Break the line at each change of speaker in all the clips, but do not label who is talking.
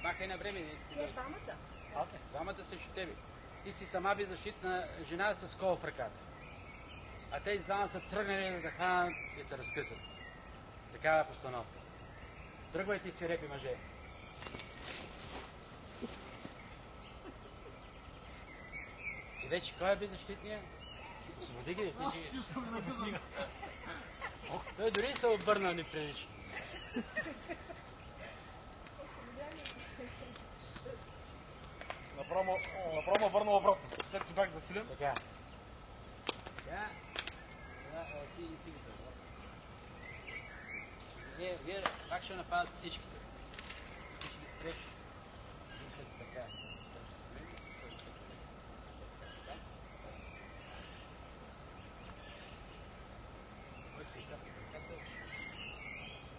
Махай на време.
Вие двамата?
Аз не. Двамата срещу тебе. Ти си сама беззащитна жена с кол в ръката. А тези двама са тръгнали да хранат и да разкъсат. Такава е постановка. Тръгвайте и свирепи мъже. И вече кой е беззащитният? Освободи ги, ти си... Той дори не се обърна неприлично.
Направо ме върна обратно. След като бях засилен.
Така. Сега... Ти го това. Вие пак ще нападат всичките. Ти ще ги спреш. Така.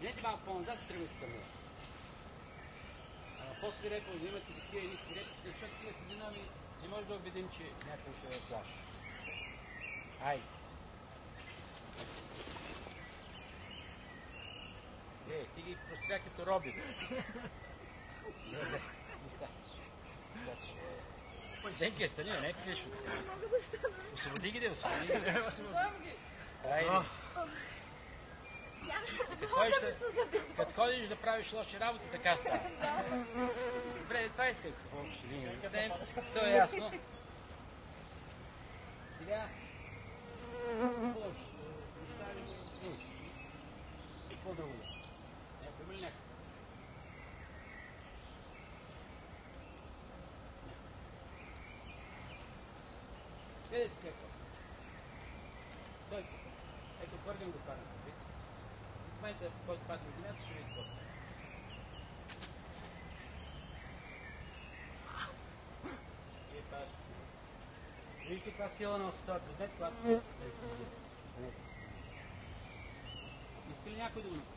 Идете малко по-назад и тръгвайте към нея. По-свирепо да имате такива едни свирепи, защото тия физиономии не може да убедим, че някой ще е плаш. Айде. Ти ги простря като роби. Не ставаш. Денки, стани, не е клишно. Освободи ги, освободи ги. Айде. Като ходиш да правиш лоши работи, така става. Добре, това исках. Ще ви не то е ясно. Сега... Какво друго да? Някой има ли някой? Гледайте сега. Той. Ето първим го падна. В момента, в който падне земята, ще види какво. Вие падат. Вижте каква сила на този предмет, когато... Иска ли някой да го направи?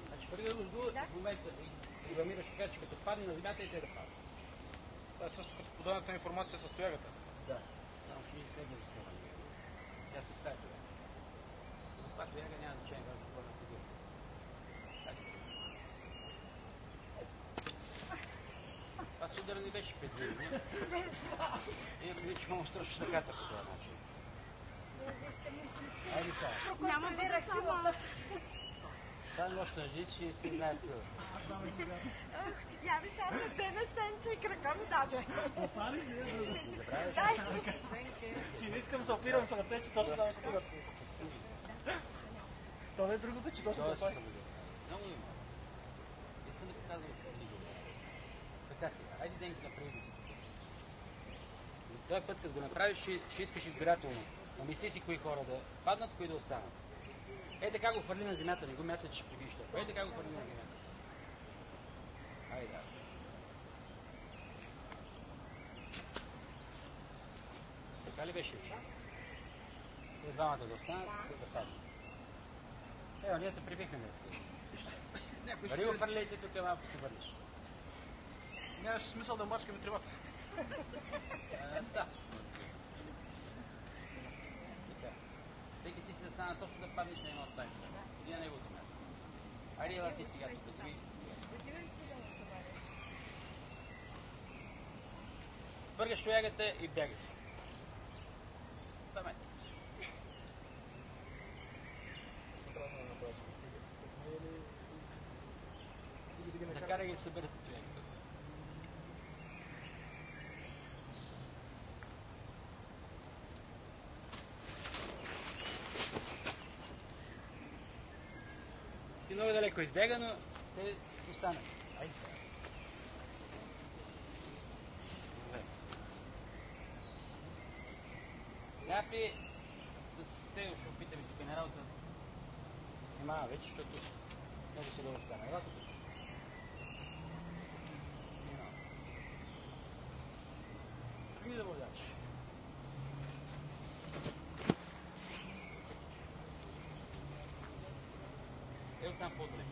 Значи преди да го сгува, в момента програмираш така, че като падне на земята и те да падат.
Това е също като подаването на информация с тоягата.
Да. Само ще ми следва да става. Тя се стави това. Но това тояга няма значение да го на фигура. Това с удара не беше предвидено. Има преди, че много стръщаш ръката по този начин. Айде това.
Няма да ръкава.
Това не може да жи, че си знае сила.
Я виж, аз от дена стенца и крака ми даже.
Остани ли?
Дай!
Че не искам се опирам с ръце, че точно там ще бъдат. То не е другото, че точно се опай.
Много има. Искам да показвам книга. Така сега, айде Денки направи. Този път, като го направиш, ще искаш избирателно. Намисли си кои хора да паднат, кои да останат. Така го хвърли на земята, не го мятат, че ще прибиш толкова. Така го хвърли на земята. Айде, да. Така ли беше? Двамата да останат, да паднат. Ние те прибихме днес. Пари го хвърляйте тук, малко се върнеш.
Нямаш смисъл да мачкаме тревата.
Да. Тъй като ти си да стана точно да паднеш на едно останище. Иди на неговото място. Айде, ела ти сега тук да си. Въргаш тоягата и бягаш. Това Накарай ги съберете тоягата. Ти много далеко избега, но те останат. Айде сега. Сега с те ще опитаме тук на работа. Нема вече, защото много се долу стана. Ела тук. Тръгни да върдаш. Ето там по-далеко.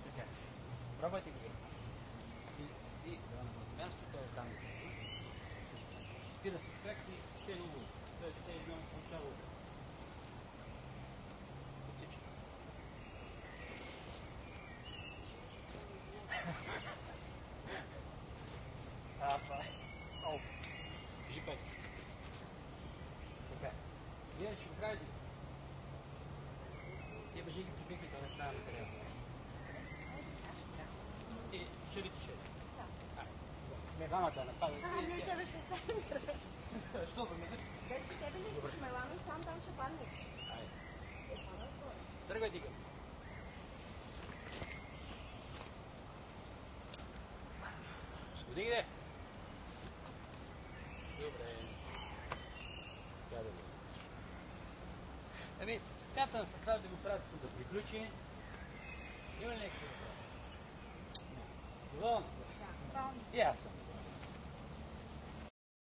Така. Пробвайте го. И да на място, той 4 луни. Тоест те едно отдолу. Отлично. Кажи пет. Така. Вие ще го правите. Тия бъжи ги припикни, то не става неприятно. И ще ли тише? Не, двамата напада.
Не, тебе ще стане.
Що за мезик?
Без тебе ли искаш мелано и сам там ще паднеш.
Айде. Тръгвай, дига. Подигне. Добре. Сега да го. Ами, смятам с това да го правя да приключи. Има ли някакво да правя? Доволно?
Да,
И аз съм.